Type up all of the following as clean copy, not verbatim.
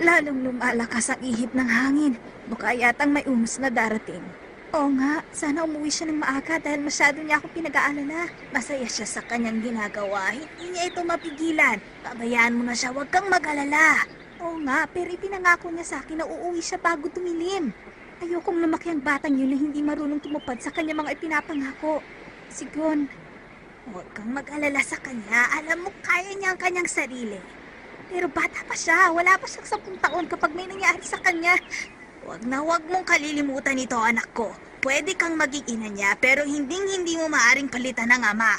Lalong lumalakas ang ihip ng hangin. Mukha yatang may umos na darating. Oo nga, sana umuwi siya ng maaga dahil masyado niya ako pinag-aalala. Masaya siya sa kanyang ginagawa. Hindi niya ito mapigilan. Pabayaan mo na siya, huwag kang mag-alala. Oo nga, pero ipinangako niya sa akin na uuwi siya bago tumilim. Ayokong lumaki ang batang yun na hindi marunong tumupad sa kanya mga ipinapangako. Sigon, huwag kang mag-alala sa kanya. Alam mo, kaya niya ang kanyang sarili. Pero bata pa siya. Wala pa siyang 10 taon kapag may nangyari sa kanya. Huwag mong kalilimutan ito, anak ko. Pwede kang maging ina niya, pero hindi mo maaring palitan ng ama.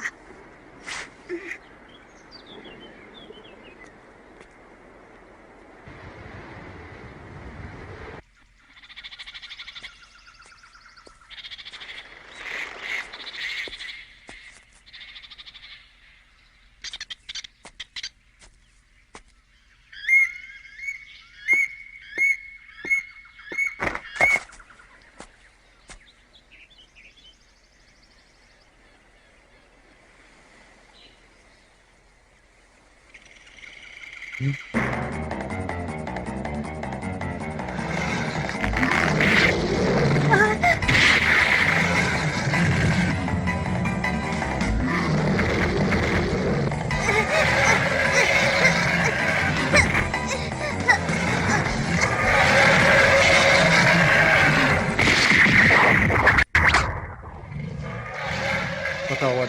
Patawad.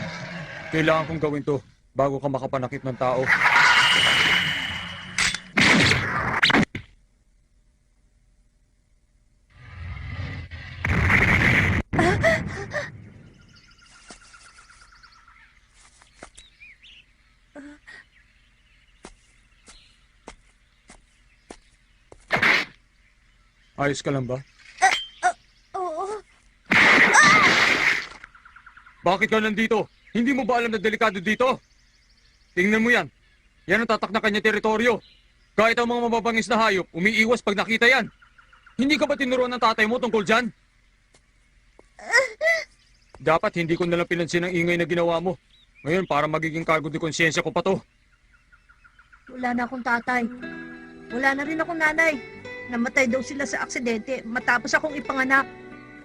Kailangan kong gawin to bago ka makapanakit ng tao. Ayos ka lang ba? Oo. Bakit ka nandito? Hindi mo ba alam na delikado dito? Tingnan mo yan. Yan ang tatak na kanya teritoryo. Kahit ang mga mababangis na hayop, umiiwas pag nakita yan. Hindi ka ba tinuruan ng tatay mo tungkol dyan? Dapat hindi ko nalang pinansin ang ingay na ginawa mo. Ngayon, para magiging cargo de konsyensya ko pa to. Wala na akong tatay. Wala na rin akong nanay. Namatay daw sila sa aksidente matapos akong ipanganak.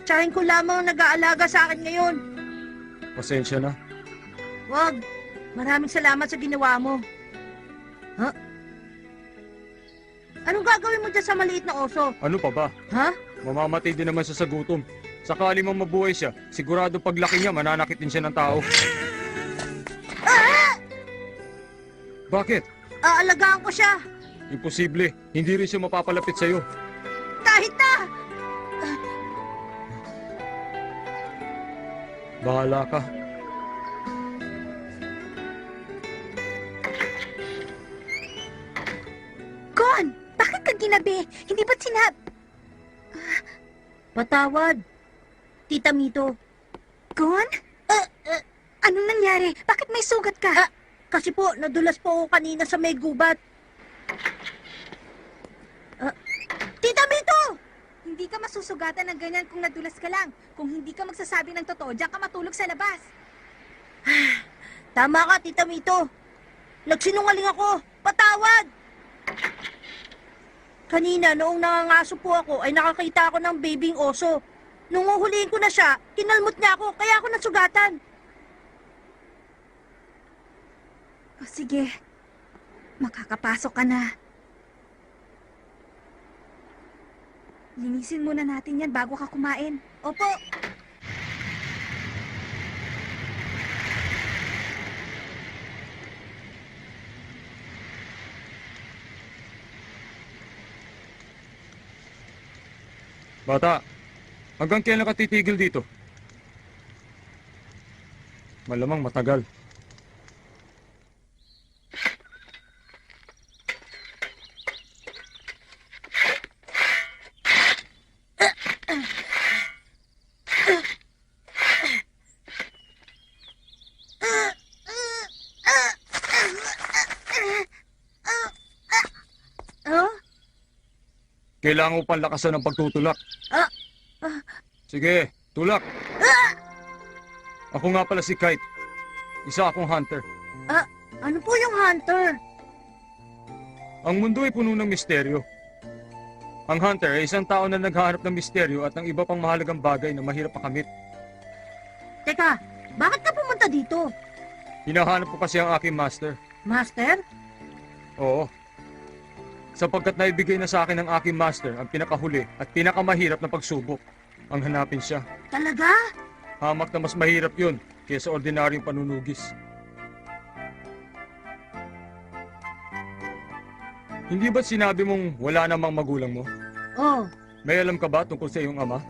Tsahin ko lamang ang nag-aalaga sa akin ngayon. Pasensya na. Wag. Maraming salamat sa ginawa mo. Ha? Anong gagawin mo dyan sa maliit na oso? Ano pa ba? Ha? Mamamatay din naman siya sa gutom. Sakali mang mabuhay siya, sigurado paglaki niya, mananakit din siya ng tao. Bakit? Aalagaan ko siya. Imposible. Hindi rin siya mapapalapit sa'yo. Kahit na! Bahala ka. Gon! Bakit ka ginabi? Hindi ba't Patawad. Tita Mito. Gon? Anong nangyari? Bakit may sugat ka? Kasi po, nadulas po ako kanina sa may gubat. Tita Mito! Hindi ka masusugatan ng ganyan kung nadulas ka lang. Kung hindi ka magsasabi ng totoo, diyan ka matulog sa labas. Tama ka, Tita Mito. Nagsinungaling ako. Patawad! Kanina, noong nangangaso po ako, ay nakakita ako ng babing oso. Nung uhulihin ko na siya, kinalmot niya ako, kaya ako nasugatan. O sige, makakapasok ka na. Linisin muna natin yan bago ka kumain. Opo. Bata, hanggang kailan ka titigil dito? Malamang matagal. Kailangan mo pang lakasan ng pagtutulak. Sige, tulak. Ako nga pala si Kite. Isa akong hunter. Ano po yung hunter? Ang mundo ay puno ng misteryo. Ang hunter ay isang tao na naghahanap ng misteryo at ng iba pang mahalagang bagay na mahirap makamit. Teka, bakit ka pumunta dito? Hinahanap ko kasi ang aking master. Master? Oo. Sapagkat naibigay na sa akin ng aking master ang pinakahuli at pinakamahirap na pagsubok. Ang hanapin siya. Talaga? Hamak na mas mahirap yun kaysa ordinaryong panunugis. Hindi ba't sinabi mong wala namang magulang mo? Oh, May alam ka ba tungkol sa iyong ama?